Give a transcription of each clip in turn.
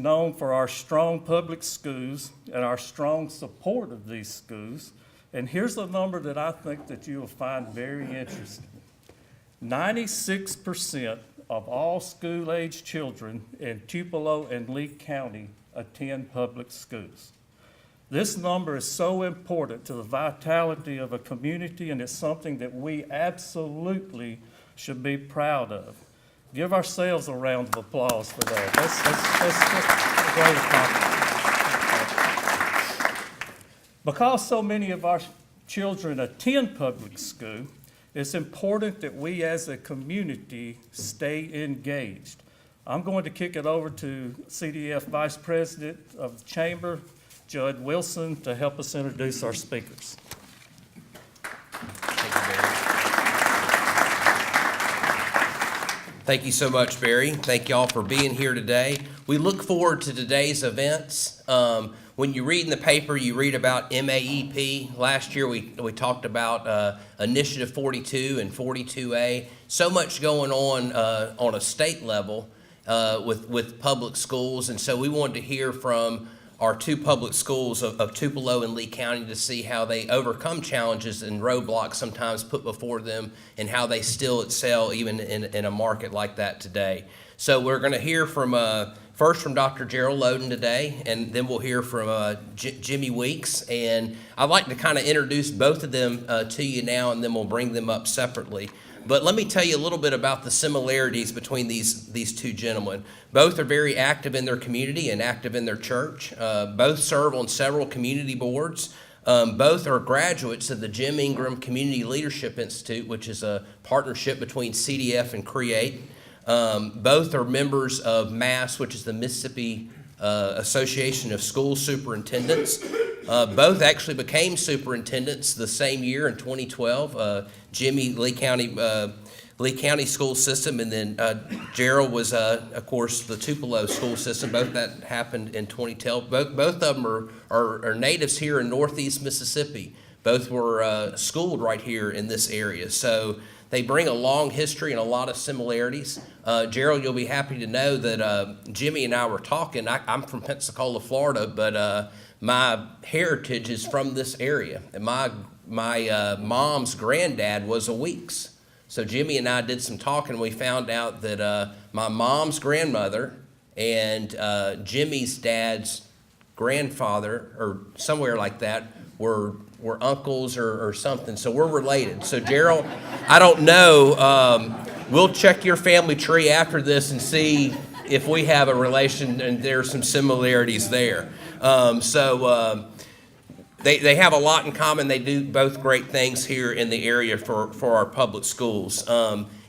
known for our strong public schools and our strong support of these schools. And here's a number that I think that you will find very interesting. 96% of all school-age children in Tupelo and Lee County attend public schools. This number is so important to the vitality of a community, and it's something that we absolutely should be proud of. Give ourselves a round of applause for that. That's a great accomplishment. Because so many of our children attend public school, it's important that we as a community stay engaged. I'm going to kick it over to CDF Vice President of the Chamber, Judd Wilson, to help us introduce our speakers. Thank you so much, Barry. Thank you all for being here today. We look forward to today's events. When you read in the paper, you read about MAEP. Last year, we talked about Initiative 42 and 42A. So much going on a state level with public schools, and so we wanted to hear from our two public schools of Tupelo and Lee County to see how they overcome challenges and roadblocks sometimes put before them and how they still excel even in a market like that today. So we're going to hear from first from Dr. Gearl Loden today, and then we'll hear from Jimmy Weeks. And I'd like to kind of introduce both of them to you now, and then we'll bring them up separately. But let me tell you a little bit about the similarities between these two gentlemen. Both are very active in their community and active in their church. Both serve on several community boards. Both are graduates of the Jim Ingram Community Leadership Institute, which is a partnership between CDF and CREATE. Both are members of MASS, which is the Mississippi Association of School Superintendents. Both actually became superintendents the same year in 2012. Jimmy, Lee County School System, and then Gearl was, of course, the Tupelo School System. Both that happened in 2012. Both of them are natives here in Northeast Mississippi. Both were schooled right here in this area. So they bring a long history and a lot of similarities. Gearl, you'll be happy to know that Jimmy and I were talking. I'm from Pensacola, Florida, but my heritage is from this area. And my mom's granddad was a Weeks. So Jimmy and I did some talking. We found out that my mom's grandmother and Jimmy's dad's grandfather, or somewhere like that, were uncles or something. So we're related. So Gearl, I don't know. We'll check your family tree after this and see if we have a relation, and there's some similarities there. They have a lot in common. They do both great things here in the area for our public schools.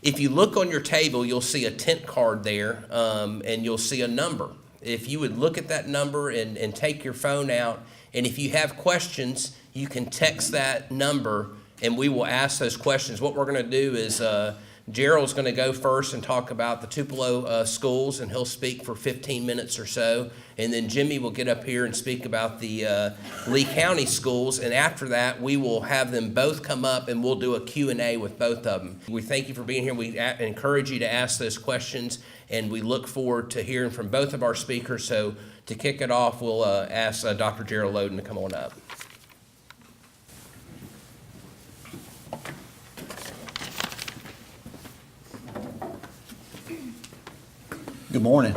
If you look on your table, you'll see a tent card there, and you'll see a number. If you would look at that number and take your phone out, and if you have questions, you can text that number, and we will ask those questions. What we're going to do is Gearl's going to go first and talk about the Tupelo schools, and he'll speak for 15 minutes or so. And then Jimmy will get up here and speak about the Lee County schools. And after that, we will have them both come up, and we'll do a Q&A with both of them. We thank you for being here. We encourage you to ask those questions, and we look forward to hearing from both of our speakers. So to kick it off, we'll ask Dr. Gearl Loden to come on up. Good morning.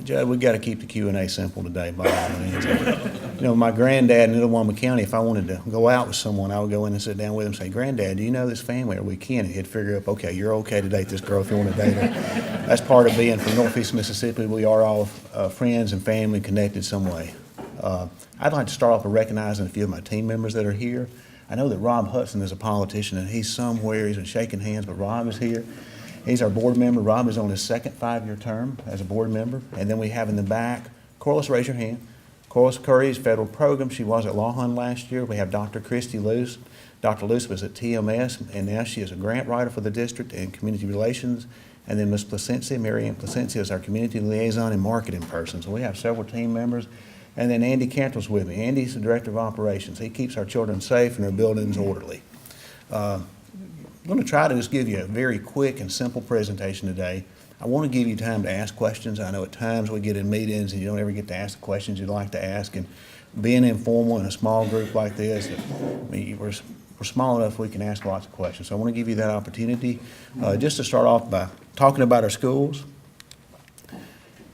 Judd, we got to keep the Q&A simple today, by all means. You know, my granddad in Itawamba County, if I wanted to go out with someone, I would go in and sit down with him and say, "Granddad, do you know this family? Are we kin?" And he'd figure out, okay, you're okay to date this girl if you want to date her. That's part of being from Northeast Mississippi. We are all friends and family connected some way. I'd like to start off by recognizing a few of my team members that are here. I know that Rob Hudson is a politician, and he's somewhere. He's been shaking hands, but Rob is here. He's our board member. Rob is on his second 5-year term as a board member. And then we have in the back, Corliss, raise your hand. Corliss Curry is federal program. She was at Lawhon last year. We have Dr. Christy Luce. Dr. Luce was at TMS, and now she is a grant writer for the district in community relations. And then Ms. Placencia, Mary Ann Placencia, is our community liaison and marketing person. So we have several team members. And then Andy Cantor's with me. Andy's the director of operations. He keeps our children safe and our buildings orderly. I'm going to try to just give you a very quick and simple presentation today. I want to give you time to ask questions. I know at times we get in meetings and you don't ever get to ask the questions you'd like to ask. And being informal in a small group like this, I mean, we're small enough we can ask lots of questions. So I want to give you that opportunity. Just to start off by talking about our schools.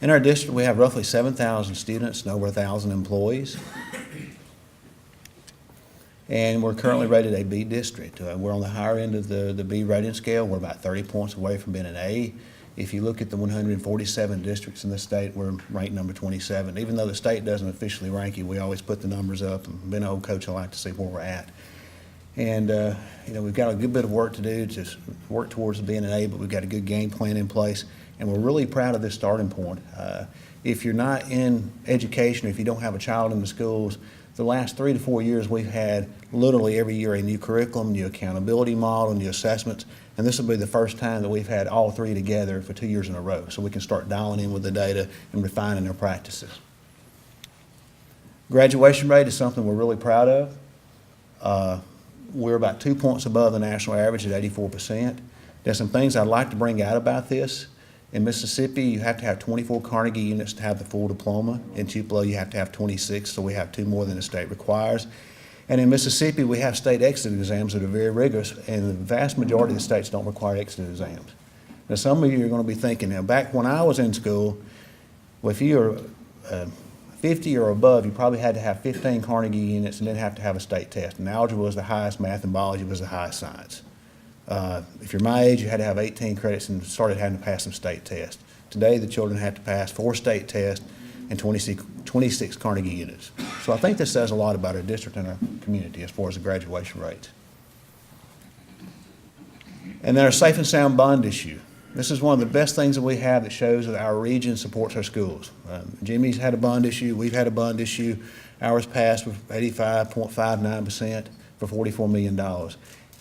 In our district, we have roughly 7,000 students and over 1,000 employees. And we're currently rated a B district. We're on the higher end of the B rating scale. We're about 30 points away from being an A. If you look at the 147 districts in the state, we're ranked number 27. Even though the state doesn't officially rank you, we always put the numbers up. And being an old coach, I like to see where we're at. And, we've got a good bit of work to do to work towards being an A, but we've got a good game plan in place. And we're really proud of this starting point. If you're not in education, or if you don't have a child in the schools, the last 3 to 4 years, we've had literally every year a new curriculum, new accountability model, new assessments, and this will be the first time that we've had all three together for 2 years in a row, so we can start dialing in with the data and refining our practices. Graduation rate is something we're really proud of. We're about 2 points above the national average at 84%. There's some things I'd like to bring out about this. In Mississippi, you have to have 24 Carnegie units to have the full diploma. In Tupelo, you have to have 26, so we have 2 more than the state requires. And in Mississippi, we have state exit exams that are very rigorous, and the vast majority of the states don't require exit exams. Now, some of you are going to be thinking, now, back when I was in school, well, if you were 50 or above, you probably had to have 15 Carnegie units and then have to have a state test. And algebra was the highest, math and biology was the highest science. If you're my age, you had to have 18 credits and started having to pass some state tests. Today, the children have to pass 4 state tests and 26 Carnegie units. So I think this says a lot about our district and our community as far as the graduation rates. And then our safe and sound bond issue. This is one of the best things that we have that shows that our region supports our schools. Jimmy's had a bond issue. We've had a bond issue. Ours passed with 85.59% for $44 million.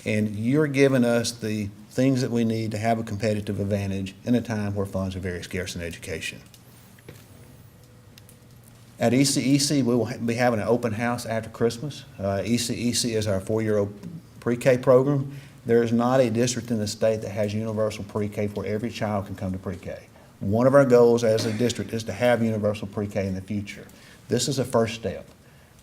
And you're giving us the things that we need to have a competitive advantage in a time where funds are very scarce in education. At ECEC, we will be having an open house after Christmas. ECEC is our 4-year-old pre-K program. There is not a district in the state that has universal pre-K where every child can come to pre-K. One of our goals as a district is to have universal pre-K in the future. This is a first step.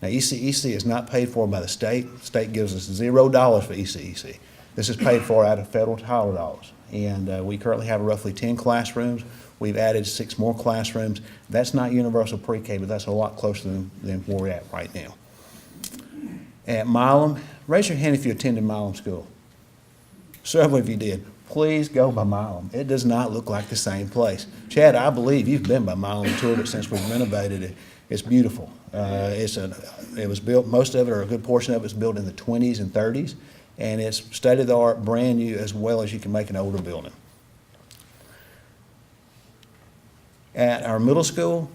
Now, ECEC is not paid for by the state. The state gives us $0 for ECEC. This is paid for out of federal title dollars. And we currently have roughly 10 classrooms. We've added 6 more classrooms. That's not universal pre-K, but that's a lot closer than where we're at right now. At Milam, raise your hand if you attended Milam School. Several of you did. Please go by Milam. It does not look like the same place. Chad, I believe you've been by Milam and toured it since we've renovated it. It's beautiful. It was built, most of it, or a good portion of it, was built in the 20s and 30s, and it's state-of-the-art, brand new, as well as you can make an older building. At our middle school,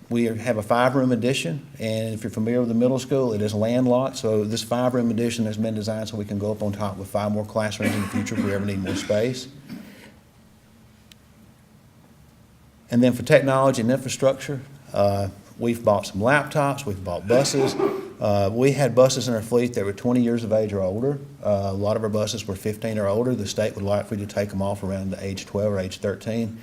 we have a 5-room addition, and if you're familiar with the middle school, it is landlocked, so this 5-room addition has been designed so we can go up on top with 5 more classrooms in the future if we ever need more space. And then for technology and infrastructure, we've bought some laptops, we've bought buses. We had buses in our fleet that were 20 years of age or older. A lot of our buses were 15 or older. The state would like for you to take them off around the age 12 or age 13.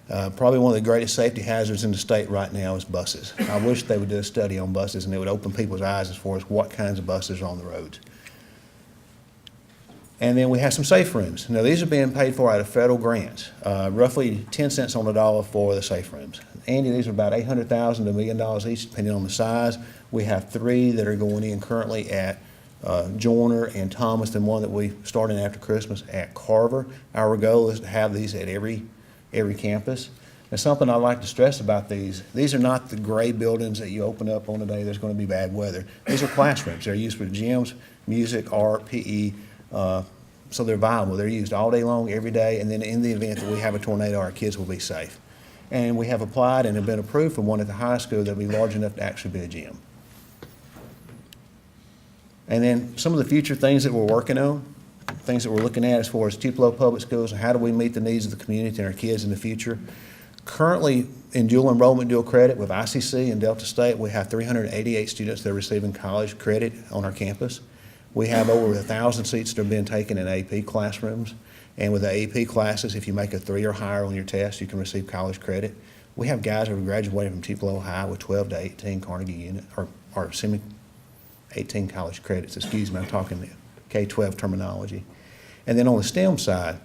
Probably one of the greatest safety hazards in the state right now is buses. I wish they would do a study on buses and it would open people's eyes as far as what kinds of buses are on the roads. And then we have some safe rooms. Now, these are being paid for out of federal grants, roughly 10 cents on the dollar for the safe rooms. Andy, these are about $800,000 to $1 million each, depending on the size. We have 3 that are going in currently at Joyner and Thomas, and one that we started after Christmas at Carver. Our goal is to have these at every campus. And something I'd like to stress about these are not the gray buildings that you open up on a day there's going to be bad weather. These are classrooms. They're used for gyms, music, art, PE, so they're viable. They're used all day long, every day, and then in the event that we have a tornado, our kids will be safe. And we have applied and have been approved for one at the high school that will be large enough to actually be a gym. And then some of the future things that we're working on, things that we're looking at as far as Tupelo Public Schools and how do we meet the needs of the community and our kids in the future. Currently, in dual enrollment, dual credit with ICC and Delta State, we have 388 students that are receiving college credit on our campus. We have over 1,000 seats that are being taken in AP classrooms. And with the AP classes, if you make a 3 or higher on your test, you can receive college credit. We have guys who have graduated from Tupelo High with 12 to 18 Carnegie unit, or 18 college credits, excuse me, I'm talking the K-12 terminology. And then on the STEM side,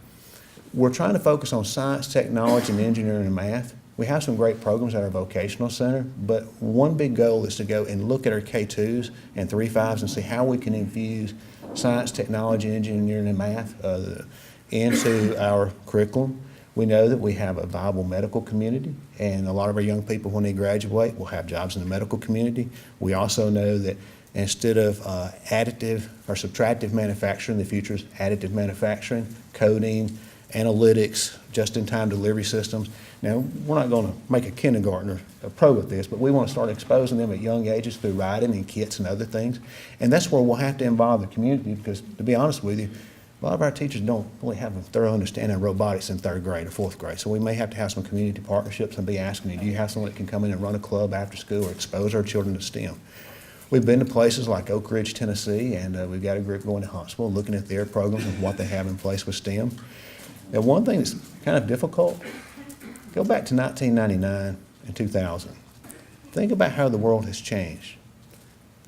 we're trying to focus on science, technology, and engineering and math. We have some great programs at our vocational center, but one big goal is to go and look at our K-2s and 3-5s and see how we can infuse science, technology, engineering, and math into our curriculum. We know that we have a viable medical community, and a lot of our young people, when they graduate, will have jobs in the medical community. We also know that instead of additive or subtractive manufacturing, the future is additive manufacturing, coding, analytics, just-in-time delivery systems. Now, we're not going to make a kindergartner a pro with this, but we want to start exposing them at young ages through writing and kits and other things. And that's where we'll have to involve the community, because to be honest with you, a lot of our teachers don't really have a thorough understanding of robotics in 3rd grade or 4th grade. So we may have to have some community partnerships and be asking you, do you have someone that can come in and run a club after school or expose our children to STEM? We've been to places like Oak Ridge, Tennessee, and we've got a group going to Huntsville looking at their programs and what they have in place with STEM. Now, one thing that's kind of difficult, go back to 1999 and 2000. Think about how the world has changed.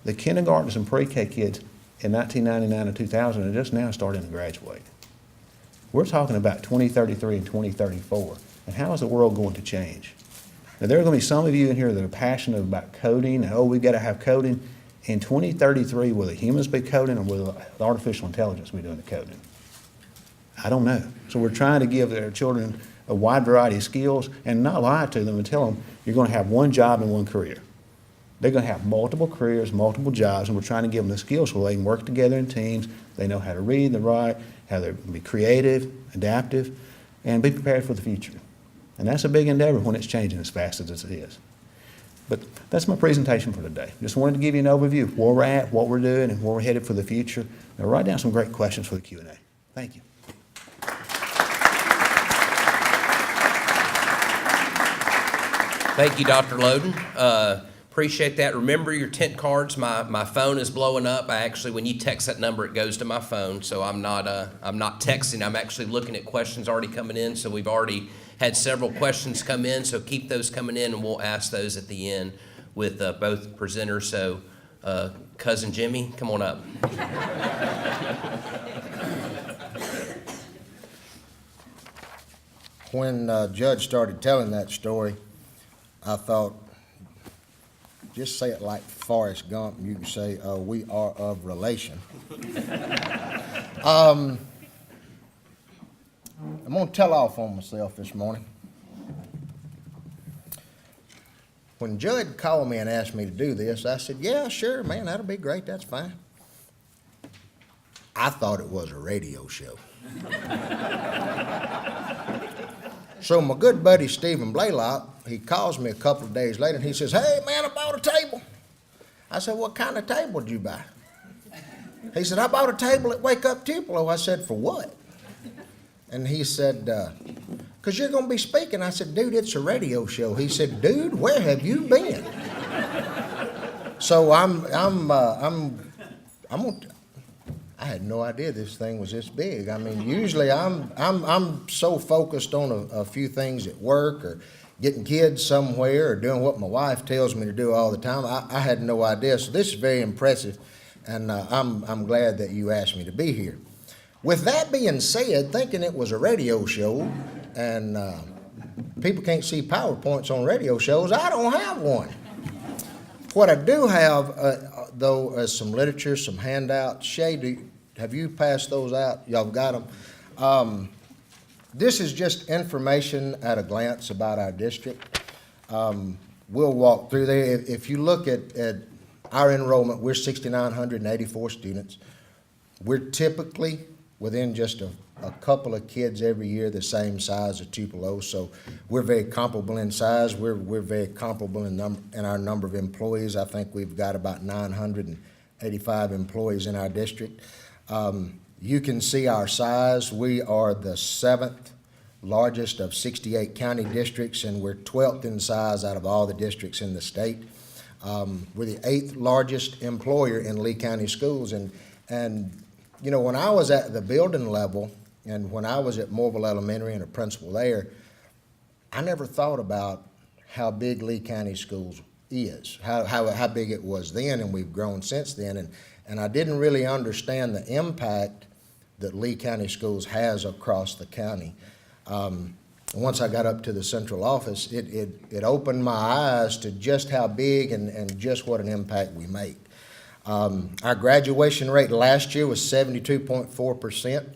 The kindergartners and pre-K kids in 1999 and 2000 are just now starting to graduate. We're talking about 2033 and 2034, and how is the world going to change? Now, there are going to be some of you in here that are passionate about coding, and we've got to have coding. In 2033, will the humans be coding, or will the artificial intelligence be doing the coding? I don't know. So we're trying to give our children a wide variety of skills and not lie to them and tell them you're going to have one job and one career. They're going to have multiple careers, multiple jobs, and we're trying to give them the skills so they can work together in teams. They know how to read and write, how to be creative, adaptive, and be prepared for the future. And that's a big endeavor when it's changing as fast as it is. But that's my presentation for today. Just wanted to give you an overview of where we're at, what we're doing, and where we're headed for the future. Now, write down some great questions for the Q&A. Thank you. Thank you, Dr. Loden. Appreciate that. Remember your tent cards. My phone is blowing up. When you text that number, it goes to my phone. So I'm not texting. I'm actually looking at questions already coming in. So we've already had several questions come in. So keep those coming in, and we'll ask those at the end with both presenters. So Cousin Jimmy, come on up. When Judge started telling that story, I thought, just say it like Forrest Gump. You can say, we are of relation. I'm going to tell off on myself this morning. When Judge called me and asked me to do this, I said, yeah, sure, man, that'll be great, that's fine. I thought it was a radio show. So my good buddy Stephen Blaylock, he calls me a couple of days later and he says, hey man, I bought a table. I said, what kind of table did you buy? He said, I bought a table at Wake Up Tupelo. I said, for what? And he said, because you're going to be speaking. I said, dude, it's a radio show. He said, dude, where have you been? So I had no idea this thing was this big. I mean, usually I'm so focused on a few things at work or getting kids somewhere or doing what my wife tells me to do all the time. I had no idea. So this is very impressive, and I'm glad that you asked me to be here. With that being said, thinking it was a radio show, and people can't see PowerPoints on radio shows, I don't have one. What I do have, though, is some literature, some handouts. Shay, have you passed those out? Y'all got them? This is just information at a glance about our district. We'll walk through there. If you look at our enrollment, we're 6,984 students. We're typically within just a couple of kids every year the same size as Tupelo, so we're very comparable in size. We're very comparable in our number of employees. I think we've got about 985 employees in our district. You can see our size. We are the 7th largest of 68 county districts, and we're 12th in size out of all the districts in the state. We're the 8th largest employer in Lee County schools, and you know, when I was at the building level, And when I was at Morville Elementary and a principal there, I never thought about how big Lee County Schools is, how big it was then, and we've grown since then. And I didn't really understand the impact that Lee County Schools has across the county. Once I got up to the central office, it opened my eyes to just how big and just what an impact we make. Our graduation rate last year was 72.4%.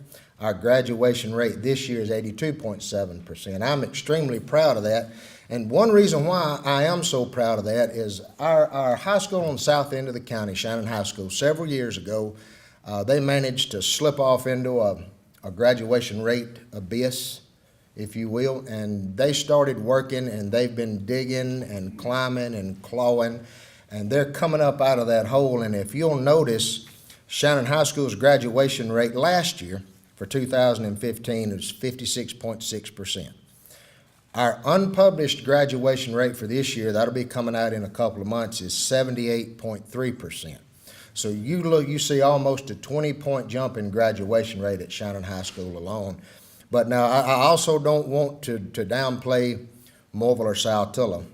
Our graduation rate this year is 82.7%. I'm extremely proud of that. And one reason why I am so proud of that is our high school on the south end of the county, Shannon High School, several years ago, they managed to slip off into a graduation rate abyss, if you will, and they started working, and they've been digging and climbing and clawing, and they're coming up out of that hole. And if you'll notice, Shannon High School's graduation rate last year for 2015 is 56.6%. Our unpublished graduation rate for this year, that'll be coming out in a couple of months, is 78.3%. So you see almost a 20-point jump in graduation rate at Shannon High School alone. But now I also don't want to downplay Morville or Saltillo.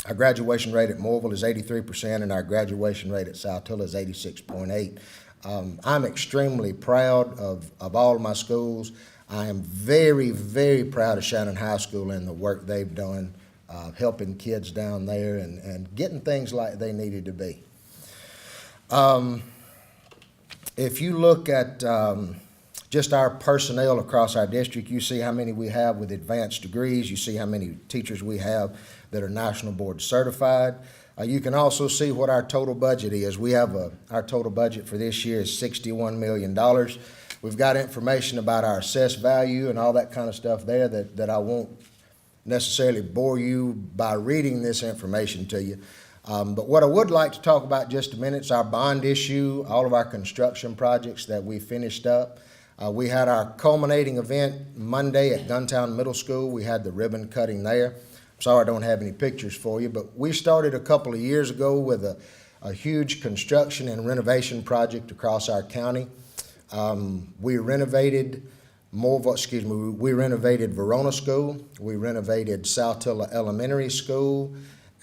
Our graduation rate at Morville is 83%, and our graduation rate at Saltillo is 86.8%. I'm extremely proud of all of my schools. I am very, very proud of Shannon High School and the work they've done, helping kids down there and getting things like they needed to be. If you look at just our personnel across our district, you see how many we have with advanced degrees. You see how many teachers we have that are National Board certified. You can also see what our total budget is. We have our total budget for this year is $61 million. We've got information about our assessed value and all that kind of stuff there that I won't necessarily bore you by reading this information to you. But what I would like to talk about just a minute is our bond issue, all of our construction projects that we finished up. We had our culminating event Monday at Guntown Middle School. We had the ribbon cutting there. I'm sorry I don't have any pictures for you, but we started a couple of years ago with a huge construction and renovation project across our county. We renovated we renovated Verona School, we renovated Saltillo Elementary School,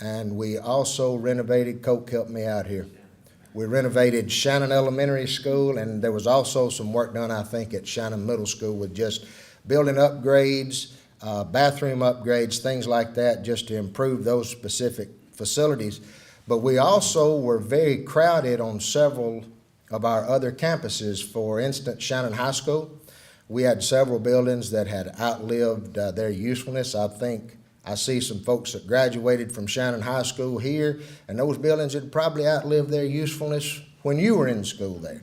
and we also renovated, Coke, help me out here. We renovated Shannon Elementary School, and there was also some work done, I think, at Shannon Middle School with just building upgrades, bathroom upgrades, things like that, just to improve those specific facilities. But we also were very crowded on several of our other campuses. For instance, Shannon High School, we had several buildings that had outlived their usefulness. I think I see some folks that graduated from Shannon High School here, and those buildings had probably outlived their usefulness when you were in school there.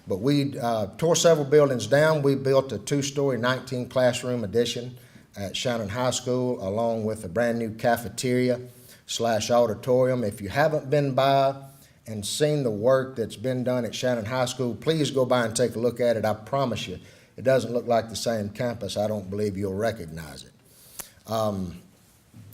But we tore several buildings down. We built a 2-story, 19-classroom addition at Shannon High School, along with a brand-new cafeteria/auditorium. If you haven't been by and seen the work that's been done at Shannon High School, please go by and take a look at it. I promise you, it doesn't look like the same campus. I don't believe you'll recognize it.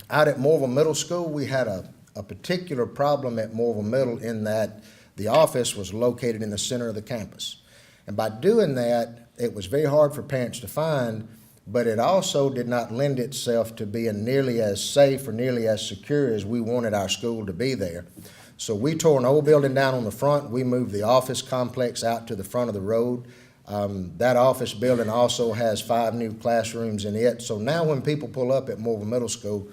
Out at Morville Middle School, we had a particular problem at Morville Middle in that the office was located in the center of the campus. And by doing that, it was very hard for parents to find, but it also did not lend itself to being nearly as safe or nearly as secure as we wanted our school to be there. So we tore an old building down on the front. We moved the office complex out to the front of the road. That office building also has 5 new classrooms in it. So now when people pull up at Morville Middle School,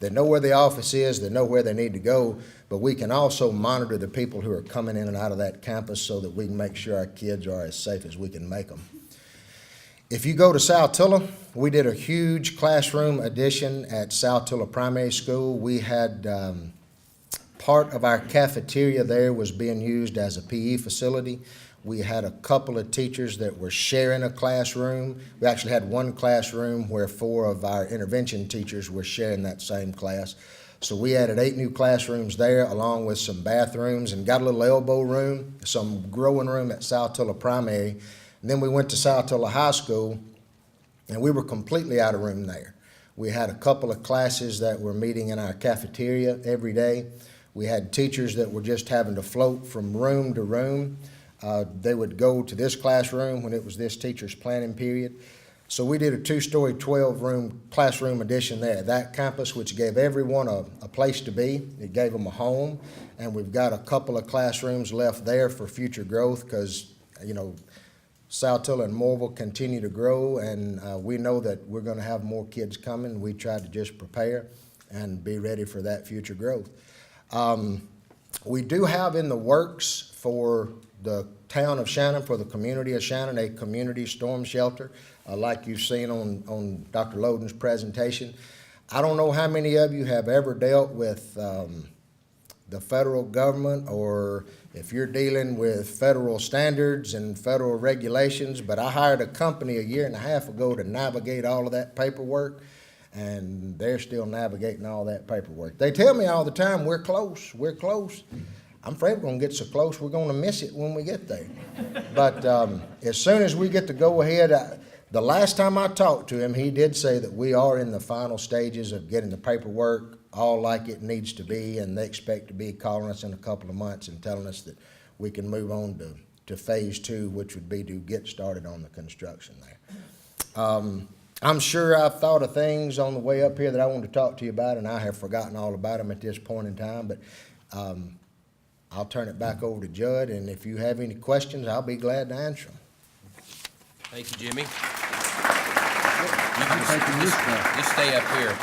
they know where the office is, they know where they need to go, but we can also monitor the people who are coming in and out of that campus so that we can make sure our kids are as safe as we can make them. If you go to Saltillo, we did a huge classroom addition at Saltillo Primary School. We had part of our cafeteria there was being used as a PE facility. We had a couple of teachers that were sharing a classroom. We actually had one classroom where 4 of our intervention teachers were sharing that same class. So we added 8 new classrooms there, along with some bathrooms, and got a little elbow room, some growing room at Saltillo Primary. And then we went to Saltillo High School, and we were completely out of room there. We had a couple of classes that were meeting in our cafeteria every day. We had teachers that were just having to float from room to room. They would go to this classroom when it was this teacher's planning period. So we did a two-story, 12-room classroom addition there. That campus, which gave everyone a place to be, it gave them a home, and we've got a couple of classrooms left there for future growth because, you know, Saltillo and Morville continue to grow, and we know that we're going to have more kids coming. We try to just prepare and be ready for that future growth. We do have in the works for the town of Shannon, for the community of Shannon, a community storm shelter, like you've seen on Dr. Loden's presentation. I don't know how many of you have ever dealt with the federal government, or if you're dealing with federal standards and federal regulations, but I hired a company a year and a half ago to navigate all of that paperwork, and they're still navigating all that paperwork. They tell me all the time, we're close, we're close. I'm afraid we're gonna get so close, we're gonna miss it when we get there. But as soon as we get to go ahead, the last time I talked to him, he did say that we are in the final stages of getting the paperwork all like it needs to be, and they expect to be calling us in a couple of months and telling us that we can move on to phase 2, which would be to get started on the construction there. I'm sure I've thought of things on the way up here that I wanted to talk to you about, and I have forgotten all about them at this point in time, but I'll turn it back over to Judd, and if you have any questions, I'll be glad to answer them. Thank you, Jimmy. Just stay up here.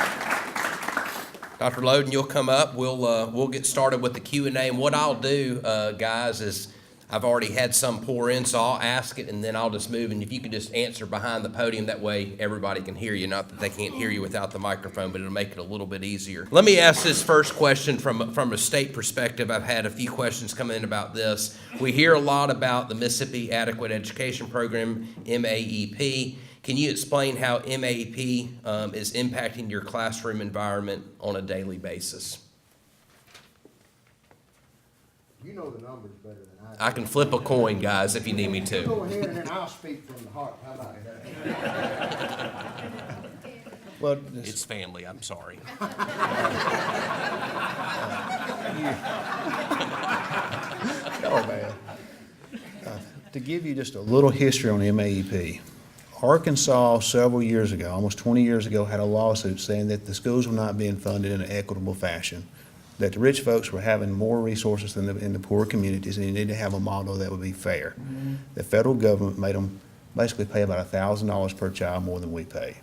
Dr. Loden, you'll come up. We'll get started with the Q&A. And what I'll do, guys, is I've already had some pour in, so I'll ask it, and then I'll just move. And if you could just answer behind the podium, that way everybody can hear you. Not that they can't hear you without the microphone, but it'll make it a little bit easier. Let me ask this first question from a state perspective. I've had a few questions come in about this. We hear a lot about the Mississippi Adequate Education Program, MAEP. Can you explain how MAEP is impacting your classroom environment on a daily basis? You know the numbers better than I do. I can flip a coin, guys, if you need me Go to. ahead, and then I'll speak from the heart. How about that? Well, It's family, I'm sorry. oh, man. To give you just a little history on MAEP, Arkansas several years ago, almost 20 years ago, had a lawsuit saying that the schools were not being funded in an equitable fashion, that the rich folks were having more resources than in the poor communities, and you need to have a model that would be fair. The federal government made them basically pay about $1,000 per child more than we pay.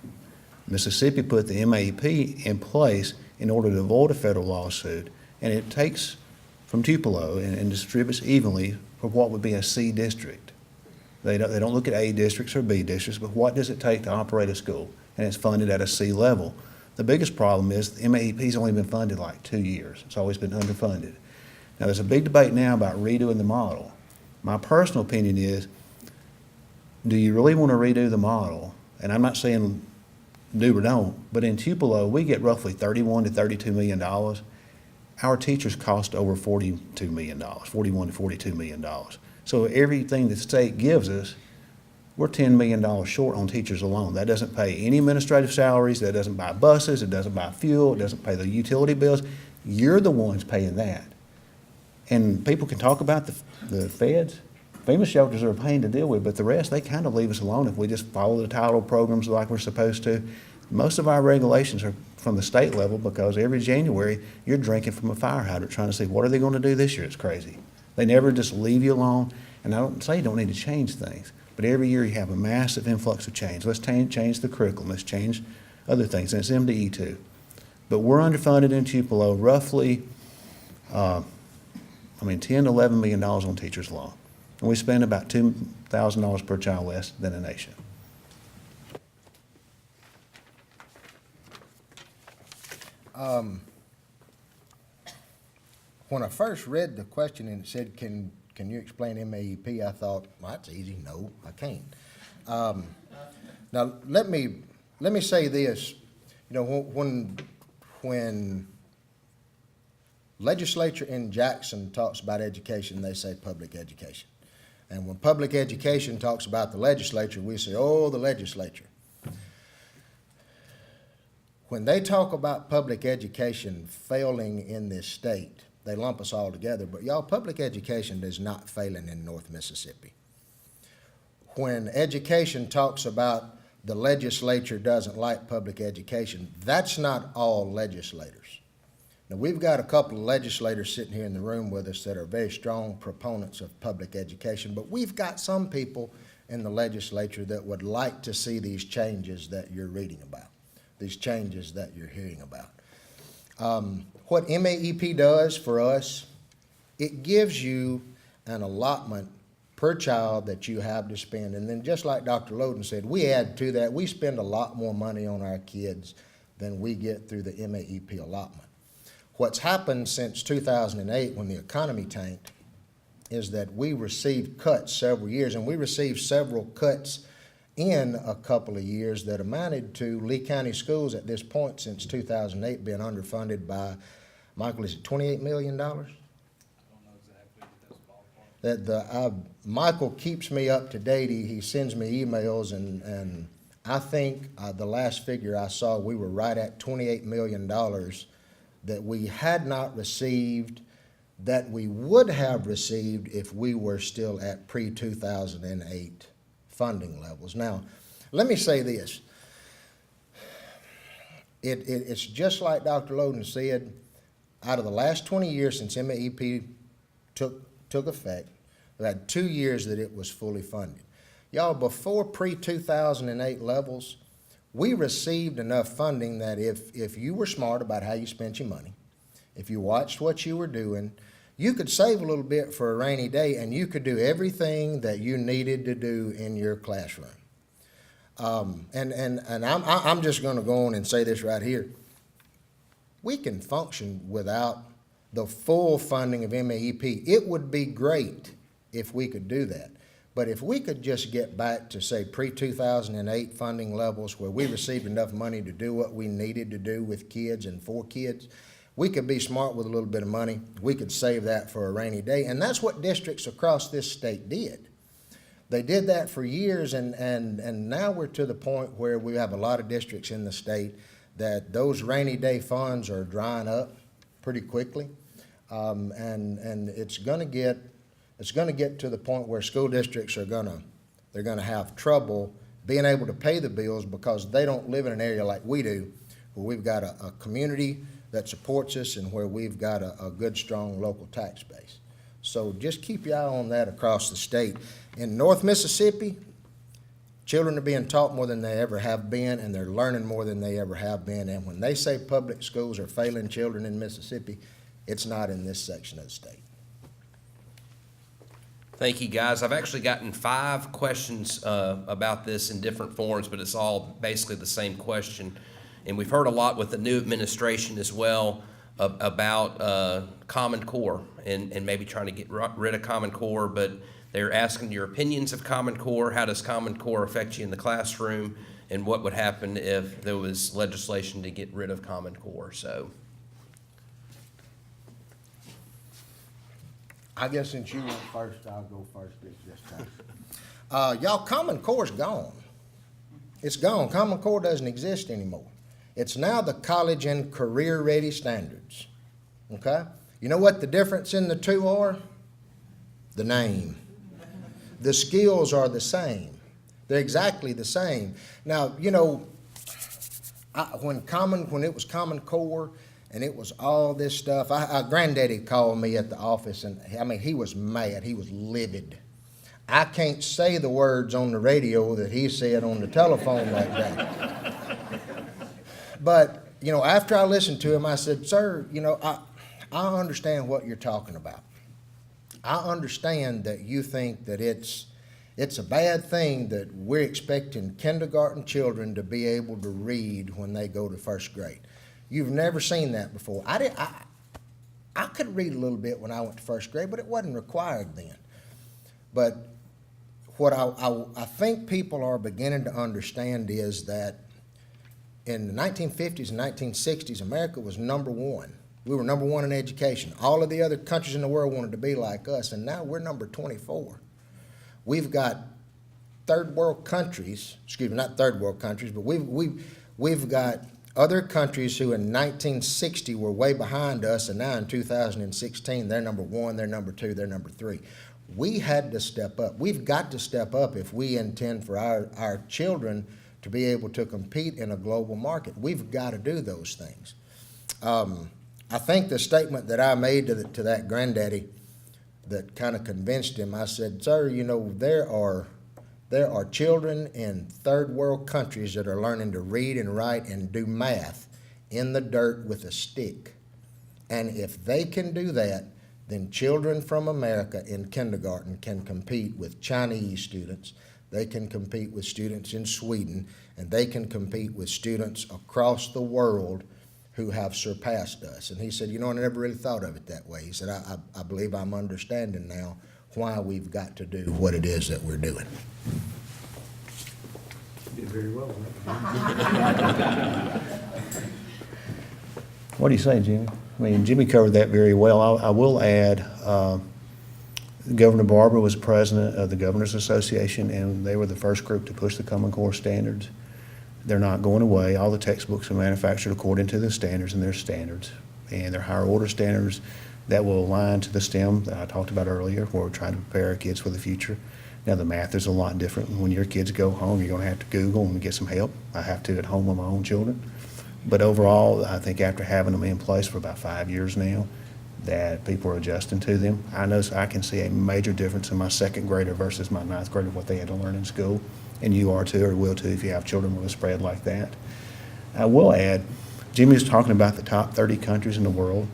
Mississippi put the MAEP in place in order to avoid a federal lawsuit, and it takes from Tupelo and distributes evenly for what would be a C district. They don't look at A districts or B districts, but what does it take to operate a school? And it's funded at a C level. The biggest problem is the MAEP's only been funded like 2 years. It's always been underfunded. Now, there's a big debate now about redoing the model. My personal opinion is, do you really want to redo the model? And I'm not saying do or don't, but in Tupelo, we get roughly $31 to $32 million. Our teachers cost over $42 million, $41 to $42 million. So everything the state gives us, we're $10 million short on teachers alone. That doesn't pay any administrative salaries, that doesn't buy buses, it doesn't buy fuel, it doesn't pay the utility bills. You're the ones paying that. And people can talk about the feds. FEMA shelters are a pain to deal with, but the rest, they kind of leave us alone if we just follow the title programs like we're supposed to. Most of our regulations are from the state level because every January, you're drinking from a fire hydrant trying to see what are they going to do this year. It's crazy. They never just leave you alone. And I don't say you don't need to change things, but every year you have a massive influx of change. Let's change the curriculum. Let's change other things. And it's MDE too. But we're underfunded in Tupelo, roughly, $10 to $11 million on teachers alone. And we spend about $2,000 per child less than the nation. When I first read the question and it said, can you explain MAEP, I thought, well, that's easy. No, I can't. Now, let me say this. You know, when legislature in Jackson talks about education, they say public education. And when public education talks about the legislature, we say, oh, the legislature. When they talk about public education failing in this state, they lump us all together. But y'all, public education is not failing in North Mississippi. When education talks about the legislature doesn't like public education, that's not all legislators. Now, we've got a couple of legislators sitting here in the room with us that are very strong proponents of public education, but we've got some people in the legislature that would like to see these changes that you're reading about, these changes that you're hearing about. What MAEP does for us, it gives you an allotment per child that you have to spend. And then just like Dr. Loden said, we add to that, we spend a lot more money on our kids than we get through the MAEP allotment. What's happened since 2008 when the economy tanked is that we received cuts several years, and we received several cuts in a couple of years that amounted to Lee County schools at this point since 2008 being underfunded by, Michael, is it $28 million? Michael keeps me up to date. He sends me emails, and I think the last figure I saw, we were right at $28 million that we had not received, that we would have received if we were still at pre-2008 funding levels. Now, let me say this. It's just like Dr. Loden said, out of the last 20 years since MAEP took effect, we had 2 years that it was fully funded. Y'all, before pre-2008 levels, we received enough funding that if you were smart about how you spent your money, if you watched what you were doing, you could save a little bit for a rainy day, and you could do everything that you needed to do in your classroom. And I'm just going to go on and say this right here. We can function without the full funding of MAEP. It would be great if we could do that. But if we could just get back to, say, pre-2008 funding levels where we received enough money to do what we needed to do with kids and for kids, we could be smart with a little bit of money. We could save that for a rainy day. And that's what districts across this state did. They did that for years, and now we're to the point where we have a lot of districts in the state that those rainy day funds are drying up pretty quickly. And it's going to get to the point where school districts are they're gonna have trouble being able to pay the bills because they don't live in an area like we do, where we've got a community that supports us and where we've got a good, strong local tax base. So just keep your eye on that across the state. In North Mississippi, children are being taught more than they ever have been, and they're learning more than they ever have been. And when they say public schools are failing children in Mississippi, it's not in this section of the state. Thank you, guys. I've actually gotten 5 questions about this in different forms, but it's all basically the same question. And we've heard a lot with the new administration as well about Common Core and maybe trying to get rid of Common Core, but they're asking your opinions of Common Core. How does Common Core affect you in the classroom? And what would happen if there was legislation to get rid of Common Core? So, I guess since you went first, I'll go first this time. Y'all, Common Core's gone. It's gone. Common Core doesn't exist anymore. It's now the College and Career Ready Standards, okay? You know what the difference in the two are? The name. The skills are the same. They're exactly the same. Now, you know, when it was Common Core and it was all this stuff, Granddaddy called me at the office, and I mean, he was mad. He was livid. I can't say the words on the radio that he said on the telephone like that. But, you know, after I listened to him, I said, sir, you know, I understand what you're talking about. I understand that you think that it's a bad thing that we're expecting kindergarten children to be able to read when they go to first grade. You've never seen that before. I could read a little bit when I went to first grade, but it wasn't required then. But what I think people are beginning to understand is that in the 1950s and 1960s, America was number one. We were number one in education. All of the other countries in the world wanted to be like us, and now we're number 24. We've got third world countries, excuse me, not third world countries, but we've got Other countries who in 1960 were way behind us, and now in 2016, they're number one, they're number two, they're number three. We had to step up. We've got to step up if we intend for our children to be able to compete in a global market. We've got to do those things. I think the statement that I made to that granddaddy that kind of convinced him, I said, sir, you know, there are children in third world countries that are learning to read and write and do math in the dirt with a stick. And if they can do that, then children from America in kindergarten can compete with Chinese students, they can compete with students in Sweden, and they can compete with students across the world who have surpassed us. And he said, you know, I never really thought of it that way. He said, I believe I'm understanding now why we've got to do what it is that we're doing. Did very well, What do you say, Jimmy? I mean, Jimmy covered that very well. I will add, Governor Barber was president of the Governors Association, and they were the first group to push the Common Core standards. They're not going away. All the textbooks are manufactured according to the standards, and they're standards. And they're higher order standards that will align to the STEM that I talked about earlier, where we're trying to prepare our kids for the future. Now, the math is a lot different. When your kids go home, you're going to have to Google and get some help. I have to at home with my own children. But overall, I think after having them in place for about 5 years now, that people are adjusting to them. I know I can see a major difference in my second grader versus my ninth grader, what they had to learn in school. And you are too, or will too, if you have children with a spread like that. I will add, Jimmy was talking about the top 30 countries in the world.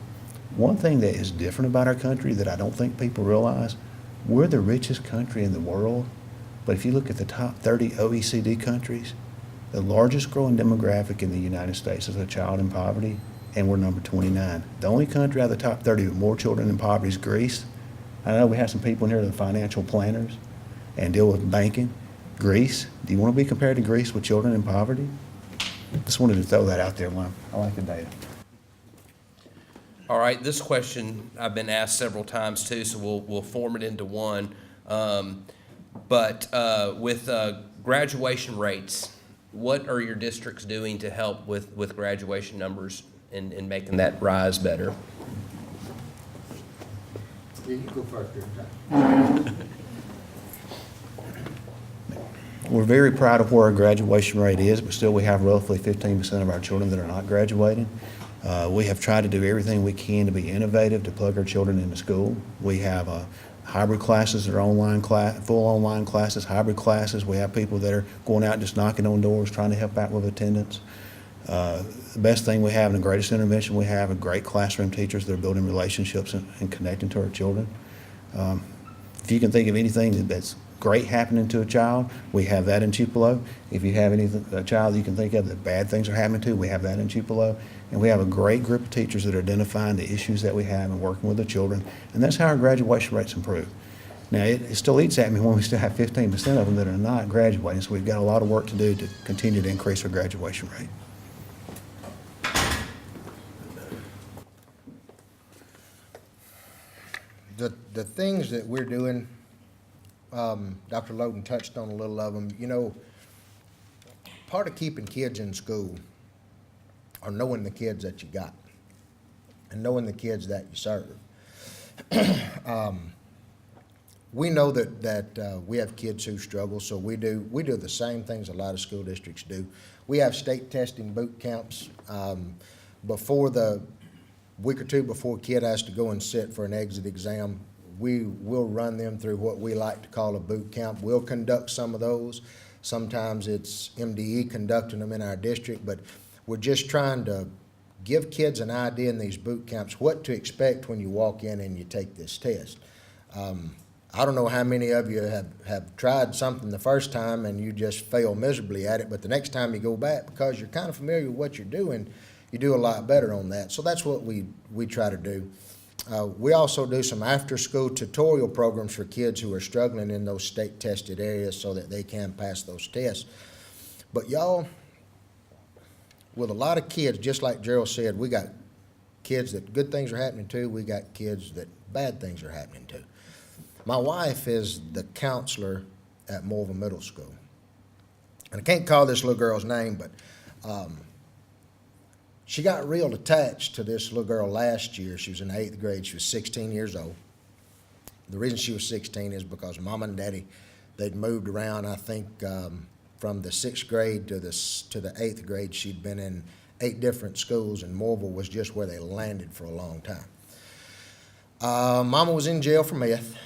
One thing that is different about our country that I don't think people realize, we're the richest country in the world, but if you look at the top 30 OECD countries, the largest growing demographic in the United States is a child in poverty, and we're number 29. The only country out of the top 30 with more children in poverty is Greece. I know we have some people in here that are financial planners and deal with banking. Greece, do you want to be compared to Greece with children in poverty? Just wanted to throw that out there, Lon. I like the data. All right, this question I've been asked several times too, so we'll form it into one. With graduation rates, what are your districts doing to help with graduation numbers and making that rise better? Yeah, you go first. We're very proud of where our graduation rate is, but still we have roughly 15% of our children that are not graduating. We have tried to do everything we can to be innovative, to plug our children into school. We have hybrid classes that are online full online classes, hybrid classes. We have people that are going out just knocking on doors, trying to help out with attendance. The best thing we have and the greatest intervention we have are great classroom teachers that are building relationships and connecting to our children. If you can think of anything that's great happening to a child, we have that in Tupelo. If you have a child you can think of that bad things are happening to, we have that in Tupelo. And we have a great group of teachers that are identifying the issues that we have and working with the children. And that's how our graduation rates improve. Now, it still eats at me when we still have 15% of them that are not graduating, so we've got a lot of work to do to continue to increase our graduation rate. The things that we're doing, Dr. Loden touched on a little of them. You know, part of keeping kids in school are knowing the kids that you got and knowing the kids that you serve. We know that we have kids who struggle, so we do the same things a lot of school districts do. We have state testing boot camps before the week or two before a kid has to go and sit for an exit exam. We will run them through what we like to call a boot camp. We'll conduct some of those. Sometimes it's MDE conducting them in our district, but we're just trying to give kids an idea in these boot camps what to expect when you walk in and you take this test. I don't know how many of you have tried something the first time and you just fail miserably at it, but the next time you go back, because you're kind of familiar with what you're doing, you do a lot better on that. So that's what we try to do. We also do some after-school tutorial programs for kids who are struggling in those state-tested areas so that they can pass those tests. But y'all, with a lot of kids, just like Gearl said, we got kids that good things are happening to, we got kids that bad things are happening to. My wife is the counselor at Morville Middle School. And I can't call this little girl's name, but She got real attached to this little girl last year. She was in the 8th grade. She was 16 years old. The reason she was 16 is because Mom and Daddy, they'd moved around, I think, from the 6th grade to the 8th grade. She'd been in 8 different schools, and Morville was just where they landed for a long time. Mama was in jail for meth.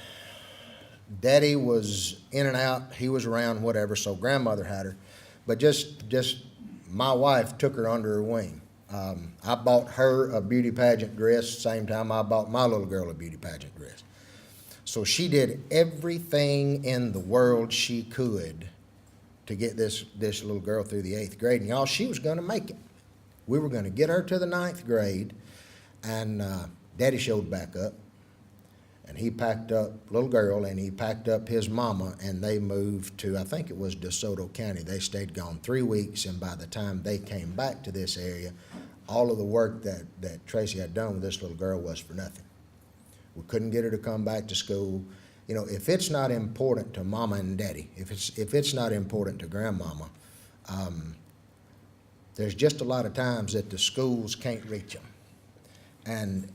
Daddy was in and out. He was around, whatever, so grandmother had her. But just my wife took her under her wing. I bought her a beauty pageant dress, same time I bought my little girl a beauty pageant dress. So she did everything in the world she could to get this little girl through the 8th grade. And y'all, she was going to make it. We were going to get her to the 9th grade, and Daddy showed back up. And he packed up, little girl, and he packed up his mama, and they moved to, I think it was DeSoto County. They stayed gone 3 weeks, and by the time they came back to this area, all of the work that Tracy had done with this little girl was for nothing. We couldn't get her to come back to school. You know, if it's not important to Mama and Daddy, if it's not important to Grandmama, there's just a lot of times that the schools can't reach them. And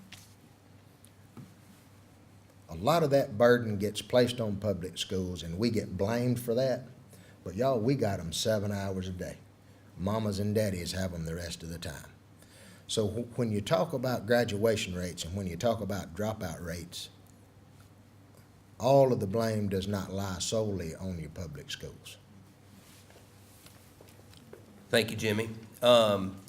a lot of that burden gets placed on public schools, and we get blamed for that. But y'all, we got them 7 hours a day. Mamas and daddies have them the rest of the time. So when you talk about graduation rates and when you talk about dropout rates, all of the blame does not lie solely on your public schools. Thank you, Jimmy.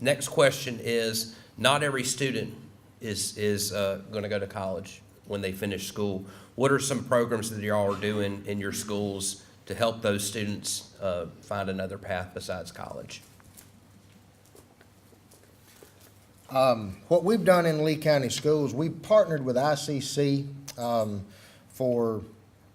Next question is, not every student is going to go to college when they finish school. What are some programs that y'all are doing in your schools to help those students find another path besides college? What we've done in Lee County Schools, we've partnered with ICC for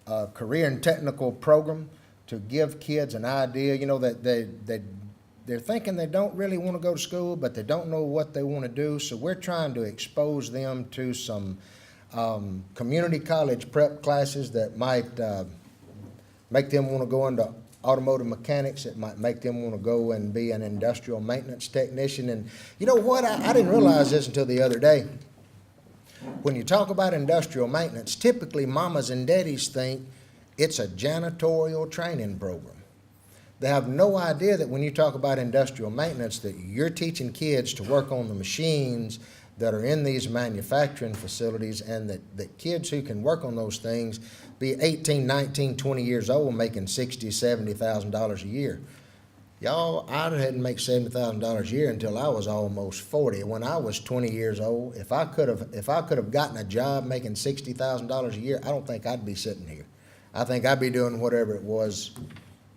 a career and technical program to give kids an idea, you know, that they're thinking they don't really want to go to school, but they don't know what they want to do. So we're trying to expose them to some community college prep classes that might make them want to go into automotive mechanics. It might make them want to go and be an industrial maintenance technician. And you know what? I didn't realize this until the other day. When you talk about industrial maintenance, typically mamas and daddies think it's a janitorial training program. They have no idea that when you talk about industrial maintenance, that you're teaching kids to work on the machines that are in these manufacturing facilities, and that kids who can work on those things be 18, 19, 20 years old making $60,000, $70,000 a year. Y'all, I hadn't make $70,000 a year until I was almost 40. When I was 20 years old, if I could have gotten a job making $60,000 a year, I don't think I'd be sitting here. I think I'd be doing whatever it was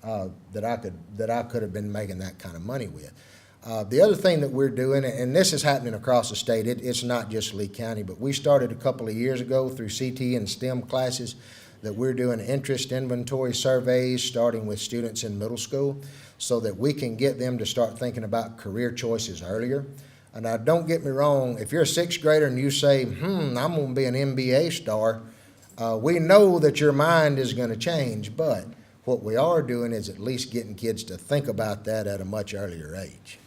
that I could have been making that kind of money with. The other thing that we're doing, and this is happening across the state, it's not just Lee County, but we started a couple of years ago through CT and STEM classes that we're doing interest inventory surveys starting with students in middle school so that we can get them to start thinking about career choices earlier. And now, don't get me wrong, if you're a 6th grader and you say, I'm going to be an NBA star, we know that your mind is going to change, but what we are doing is at least getting kids to think about that at a much earlier age.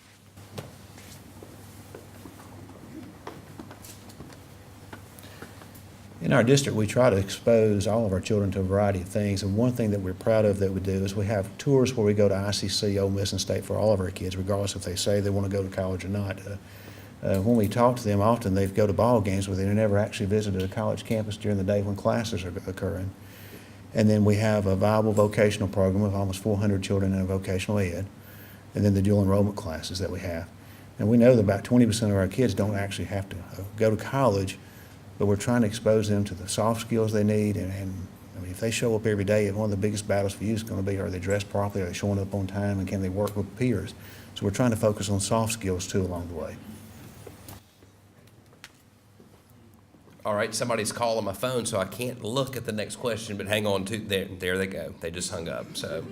In our district, we try to expose all of our children to a variety of things, and one thing that we're proud of that we do is we have tours where we go to ICC, Ole Miss, and State for all of our kids, regardless if they say they want to go to college or not. When we talk to them, often they go to ball games where they never actually visited a college campus during the day when classes are occurring. And then we have a viable vocational program with almost 400 children in a vocational ed, and then the dual enrollment classes that we have. And we know that about 20% of our kids don't actually have to go to college, but we're trying to expose them to the soft skills they need. And I mean, if they show up every day, one of the biggest battles for you is going to be, are they dressed properly, are they showing up on time, and can they work with peers? So we're trying to focus on soft skills too along the way. All right, somebody's calling my phone, so I can't look at the next question, but hang on to, there they go. They just hung up, so.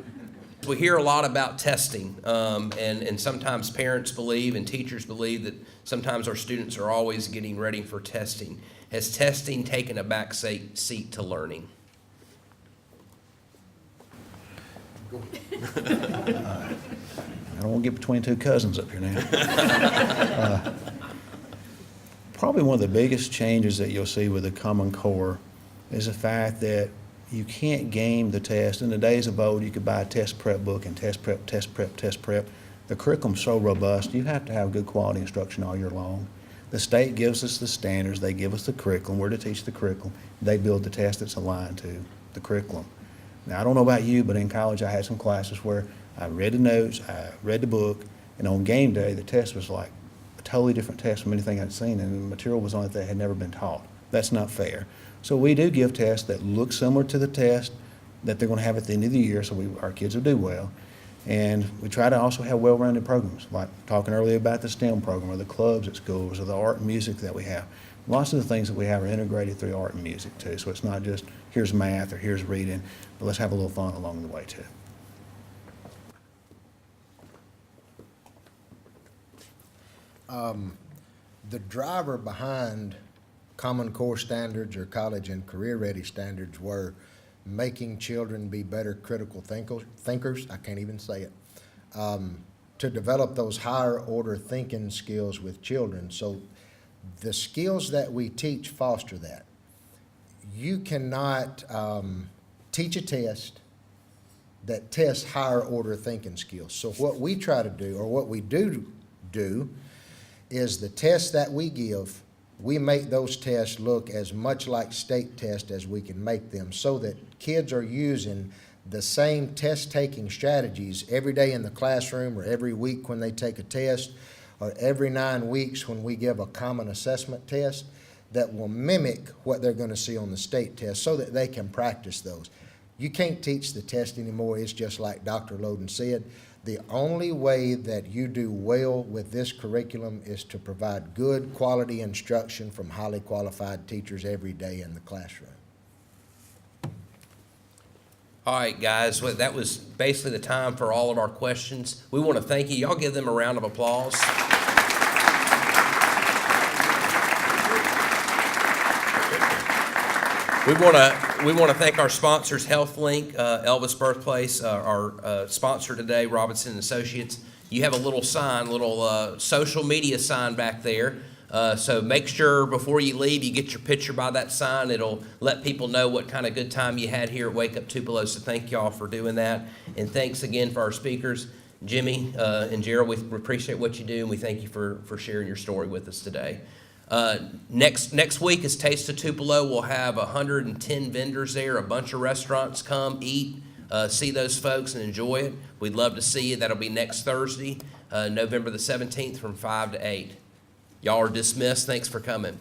We hear a lot about testing, and sometimes parents believe and teachers believe that sometimes our students are always getting ready for testing. Has testing taken a back seat to learning? I don't want to get between two cousins up here now. Probably one of the biggest changes that you'll see with the Common Core is the fact that you can't game the test. In the days of old, you could buy a test prep book and test prep, test prep, test prep. The curriculum's so robust, you have to have good quality instruction all year long. The state gives us the standards, they give us the curriculum, we're to teach the curriculum. They build the test that's aligned to the curriculum. Now, I don't know about you, but in college I had some classes where I read the notes, I read the book, and on game day, the test was like a totally different test from anything I'd seen, and the material was on it that had never been taught. That's not fair. So we do give tests that look similar to the test that they're gonna have at the end of the year, so our kids will do well. And we try to also have well-rounded programs, like talking earlier about the STEM program, or the clubs at schools, or the art and music that we have. Lots of the things that we have are integrated through art and music too, so it's not just here's math or here's reading, but let's have a little fun along the way too. The driver behind Common Core standards or college and career ready standards were making children be better critical thinkers, I can't even say it, to develop those higher order thinking skills with children. So the skills that we teach foster that. You cannot teach a test that tests higher order thinking skills. So what we try to do, or what we do, is the tests that we give, we make those tests look as much like state tests as we can make them, so that kids are using the same test-taking strategies every day in the classroom, or every week when they take a test, or every 9 weeks when we give a common assessment test that will mimic what they're going to see on the state test, so that they can practice those. You can't teach the test anymore. It's just like Dr. Loden said. The only way that you do well with this curriculum is to provide good quality instruction from highly qualified teachers every day in the classroom. All right, guys, well, that was basically the time for all of our questions. We want to thank you. Y'all give them a round of applause. We want to thank our sponsors, HealthLink, Elvis Birthplace, our sponsor today, Robinson Associates. You have a little sign, social media sign back there. So make sure before you leave, you get your picture by that sign. It'll let people know what kind of good time you had here at Wake Up Tupelo. So thank y'all for doing that. And thanks again for our speakers, Jimmy and Gearl. We appreciate what you do, and we thank you for sharing your story with us today. Next week is Taste of Tupelo. We'll have 110 vendors there, a bunch of restaurants. Come eat, see those folks and enjoy it. We'd love to see you. That'll be next Thursday, November the 17th from 5 to 8. Y'all are dismissed. Thanks for coming.